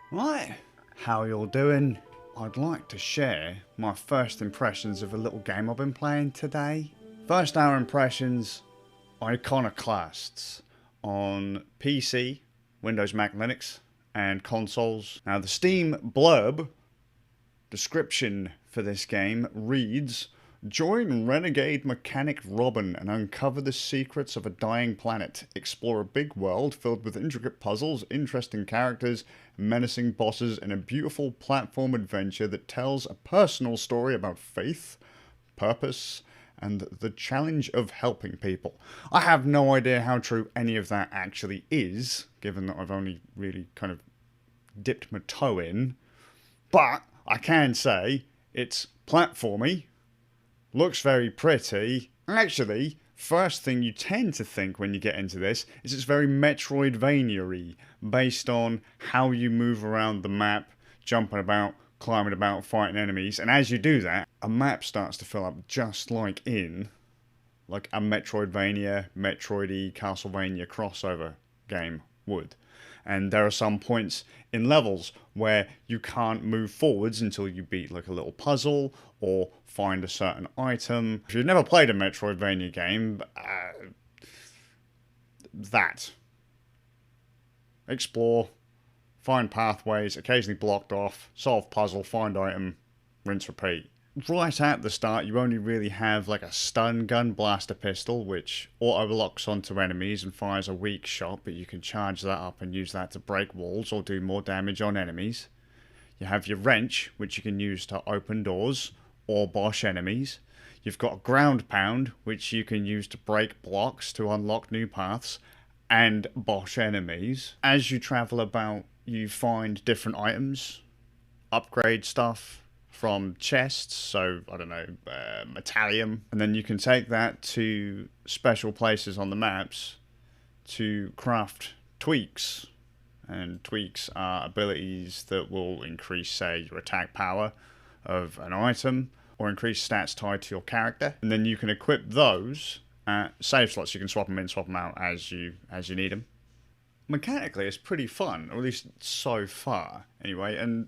Right, how you're doing? I'd like to share my first impressions of a little game I've been playing today. First hour impressions, Iconoclasts on PC, Windows, Mac, Linux, and consoles. Now the Steam blurb description for this game reads: join renegade mechanic Robin and uncover the secrets of a dying planet. Explore a big world filled with intricate puzzles, interesting characters, menacing bosses, and a beautiful platform adventure that tells a personal story about faith, purpose, and the challenge of helping people. I have no idea how true any of that actually is, given that I've only really kind of dipped my toe in. But I can say it's platformy, looks very pretty. Actually, first thing you tend to think when you get into this is it's very metroidvania-y, based on how you move around the map, jumping about, climbing about, fighting enemies. And as you do that, a map starts to fill up just like in like a Metroidvania, Metroid-y, Castlevania crossover game would. And there are some points in levels where you can't move forwards until you beat like a little puzzle or find a certain item. If you've never played a Metroidvania game, that. Explore, find pathways, occasionally blocked off, solve puzzle, find item, rinse, repeat. Right at the start, you only really have like a stun gun blaster pistol, which auto locks onto enemies and fires a weak shot, but you can charge that up and use that to break walls or do more damage on enemies. You have your wrench, which you can use to open doors or bosh enemies. You've got a ground pound, which you can use to break blocks to unlock new paths and bosh enemies. As you travel about, you find different items, upgrade stuff from chests, so I don't know, metallium, and then you can take that to special places on the maps to craft tweaks. And tweaks are abilities that will increase, say, your attack power of an item or increase stats tied to your character, and then you can equip those at save slots. You can swap them in, swap them out as you need them. Mechanically, it's pretty fun, or at least so far, anyway. And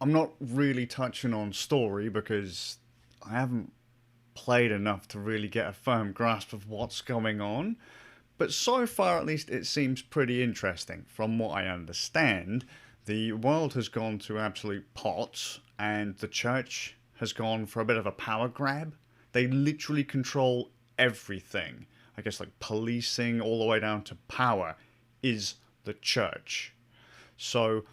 I'm not really touching on story because I haven't played enough to really get a firm grasp of what's going on. But so far, at least, it seems pretty interesting. From what I understand, the world has gone to absolute pots, and the church has gone for a bit of a power grab. They literally control everything. I guess like policing all the way down to power is the church. So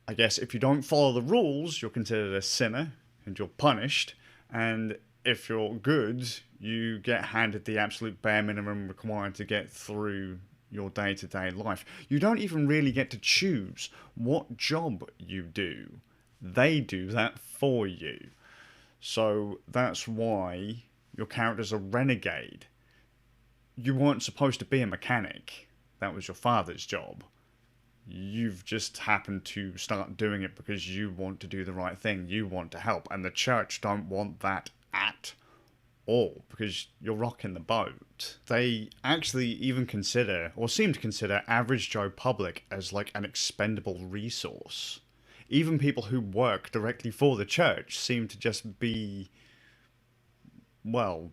I guess if you don't follow the rules, you're considered a sinner and you're punished. And if you're good, you get handed the absolute bare minimum required to get through your day-to-day life. You don't even really get to choose what job you do. They do that for you. So that's why your character's a renegade. You weren't supposed to be a mechanic. That was your father's job. You've just happened to start doing it because you want to do the right thing. You want to help. And the church don't want that at all because you're rocking the boat. They actually even consider, or seem to consider, average Joe public as like an expendable resource. Even people who work directly for the church seem to just be, well,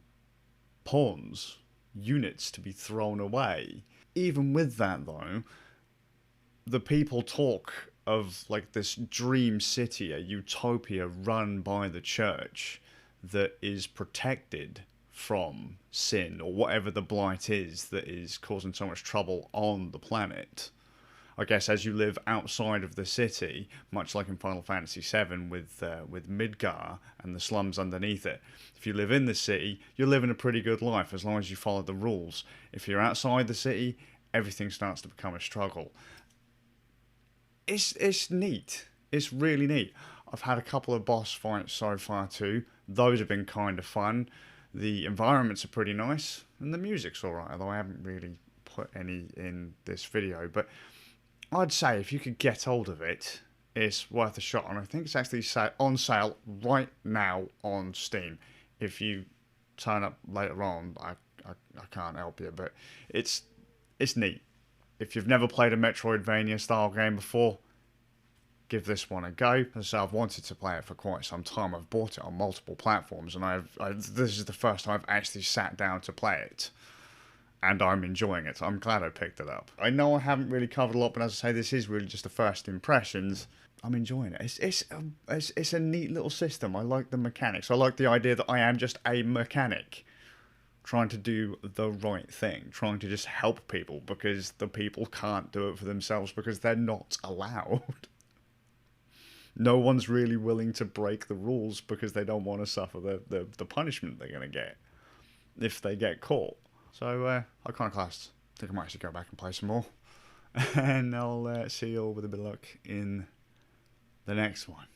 pawns, units to be thrown away. Even with that, though, the people talk of like this dream city, a utopia run by the church that is protected from sin or whatever the blight is that is causing so much trouble on the planet. I guess as you live outside of the city, much like in Final Fantasy VII with Midgar and the slums underneath it, if you live in the city, you're living a pretty good life as long as you follow the rules. If you're outside the city, everything starts to become a struggle. It's neat. It's really neat. I've had a couple of boss fights so far too. Those have been kind of fun. The environments are pretty nice, and the music's alright, although I haven't really put any in this video. But I'd say if you could get hold of it, it's worth a shot. And I think it's actually on sale right now on Steam. If you turn up later on, I can't help you, but it's neat. If you've never played a Metroidvania style game before, give this one a go. As I say, I've wanted to play it for quite some time. I've bought it on multiple platforms, and this is the first time I've actually sat down to play it. And I'm enjoying it. I'm glad I picked it up. I know I haven't really covered a lot, but as I say, this is really just the first impressions. I'm enjoying it. It's a neat little system. I like the mechanics. I like the idea that I am just a mechanic trying to do the right thing, trying to just help people because the people can't do it for themselves because they're not allowed. No one's really willing to break the rules because they don't want to suffer the punishment they're going to get if they get caught. So, Iconoclasts. I think I might actually go back and play some more. And I'll see you all with a bit of luck in the next one.